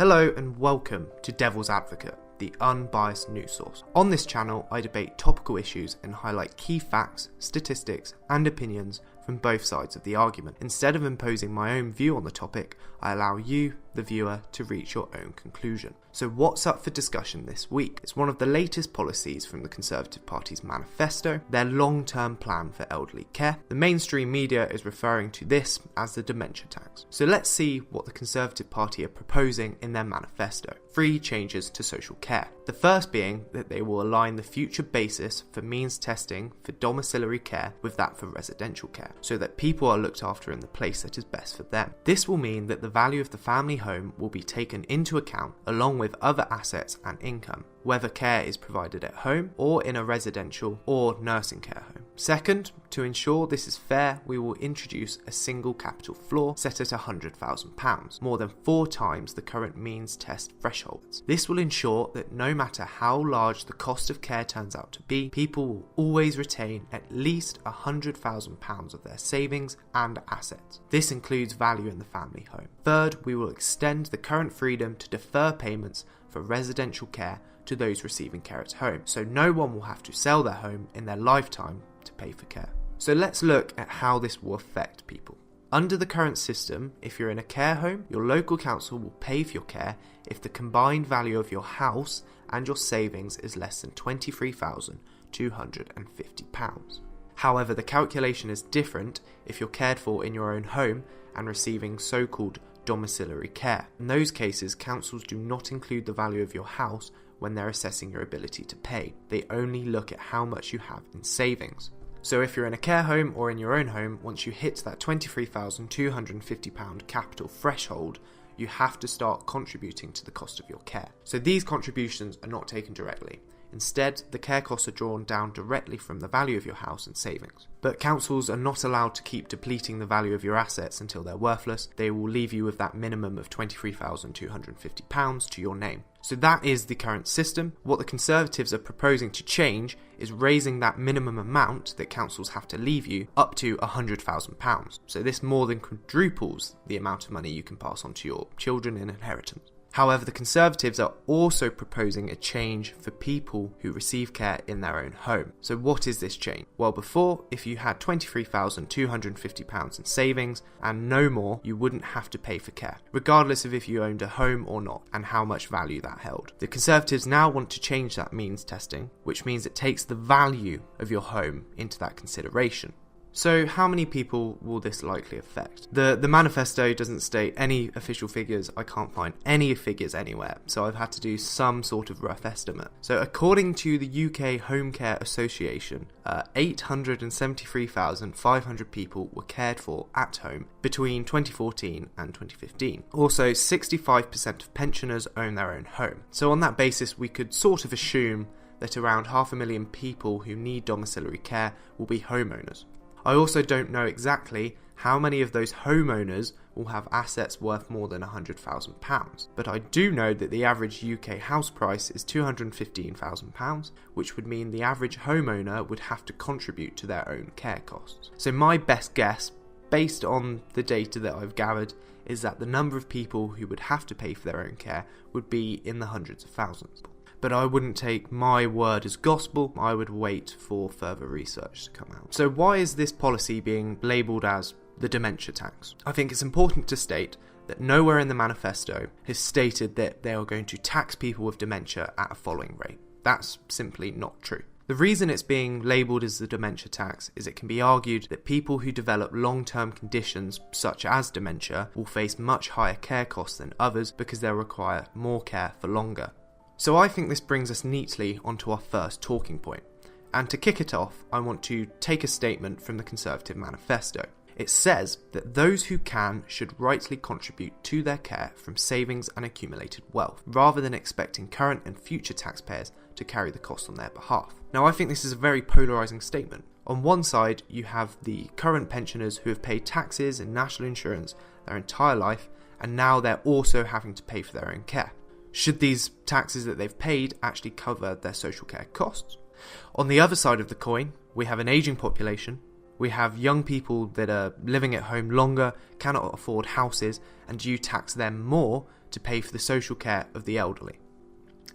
Hello and welcome to Devil's Advocate, the unbiased news source. On this channel, I debate topical issues and highlight key facts, statistics, and opinions from both sides of the argument. Instead of imposing my own view on the topic, I allow you, the viewer, to reach your own conclusion. So what's up for discussion this week? It's one of the latest policies from the Conservative Party's Manifesto, their long-term plan for elderly care. The mainstream media is referring to this as the Dementia tax. So let's see what the Conservative Party are proposing in their manifesto. 3 changes to social care. The first being that they will align the future basis for means testing for domiciliary care with that for residential care, so that people are looked after in the place that is best for them. This will mean that the value of the family home will be taken into account along with other assets and income, whether care is provided at home or in a residential or nursing care home. Second, to ensure this is fair, we will introduce a single capital floor set at £100,000, more than 4 times the current means test thresholds. This will ensure that no matter how large the cost of care turns out to be, people will always retain at least £100,000 of their savings and assets. This includes value in the family home. Third, we will extend the current freedom to defer payments for residential care to those receiving care at home, so no one will have to sell their home in their lifetime to pay for care. So let's look at how this will affect people. Under the current system, if you're in a care home, your local council will pay for your care if the combined value of your house and your savings is less than £23,250. However, the calculation is different if you're cared for in your own home and receiving so-called domiciliary care. In those cases, councils do not include the value of your house when they're assessing your ability to pay. They only look at how much you have in savings. So if you're in a care home or in your own home, once you hit that £23,250 capital threshold, you have to start contributing to the cost of your care. So these contributions are not taken directly. Instead, the care costs are drawn down directly from the value of your house and savings. But councils are not allowed to keep depleting the value of your assets until they're worthless. They will leave you with that minimum of £23,250 to your name. So that is the current system. What the Conservatives are proposing to change is raising that minimum amount that councils have to leave you up to £100,000. So this more than quadruples the amount of money you can pass on to your children in inheritance. However, the Conservatives are also proposing a change for people who receive care in their own home. So what is this change? Well, before, if you had £23,250 in savings and no more, you wouldn't have to pay for care, regardless of if you owned a home or not and how much value that held. The Conservatives now want to change that means testing, which means it takes the value of your home into that consideration. So how many people will this likely affect? The manifesto doesn't state any official figures. I can't find any figures anywhere, so I've had to do some sort of rough estimate. So according to the UK Home Care Association, 873,500 people were cared for at home between 2014 and 2015. Also, 65% of pensioners own their own home. So on that basis, we could sort of assume that around 500,000 people who need domiciliary care will be homeowners. I also don't know exactly how many of those homeowners will have assets worth more than £100,000, but I do know that the average UK house price is £215,000, which would mean the average homeowner would have to contribute to their own care costs. So my best guess, based on the data that I've gathered, is that the number of people who would have to pay for their own care would be in the hundreds of thousands. But I wouldn't take my word as gospel. I would wait for further research to come out. So why is this policy being labelled as the Dementia tax? I think it's important to state that nowhere in the manifesto has stated that they are going to tax people with dementia at a following rate. That's simply not true. The reason it's being labelled as the dementia tax is it can be argued that people who develop long-term conditions such as dementia will face much higher care costs than others because they'll require more care for longer. So I think this brings us neatly onto our first talking point. And to kick it off, I want to take a statement from the Conservative Manifesto. It says that those who can should rightly contribute to their care from savings and accumulated wealth, rather than expecting current and future taxpayers to carry the cost on their behalf. Now, I think this is a very polarising statement. On one side, you have the current pensioners who have paid taxes and national insurance their entire life, and now they're also having to pay for their own care. Should these taxes that they've paid actually cover their social care costs? On the other side of the coin, we have an ageing population, we have young people that are living at home longer, cannot afford houses, and you tax them more to pay for the social care of the elderly.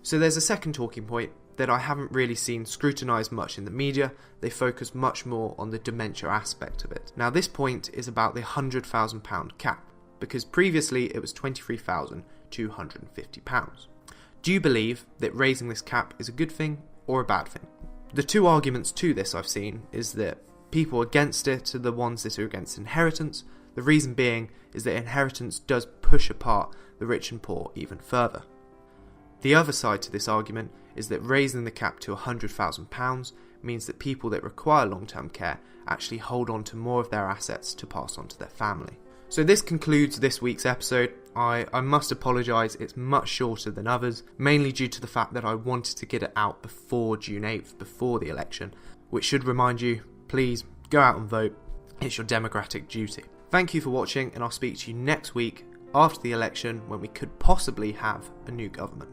So there's a second talking point that I haven't really seen scrutinised much in the media. They focus much more on the dementia aspect of it. Now this point is about the £100,000 cap, because previously it was £23,250. Do you believe that raising this cap is a good thing or a bad thing? The two arguments to this I've seen is that people against it are the ones that are against inheritance. The reason being is that inheritance does push apart the rich and poor even further. The other side to this argument is that raising the cap to £100,000 means that people that require long-term care actually hold on to more of their assets to pass on to their family. So this concludes this week's episode. I must apologise, it's much shorter than others, mainly due to the fact that I wanted to get it out before June 8th, before the election, which should remind you, please go out and vote. It's your democratic duty. Thank you for watching, and I'll speak to you next week after the election when we could possibly have a new government.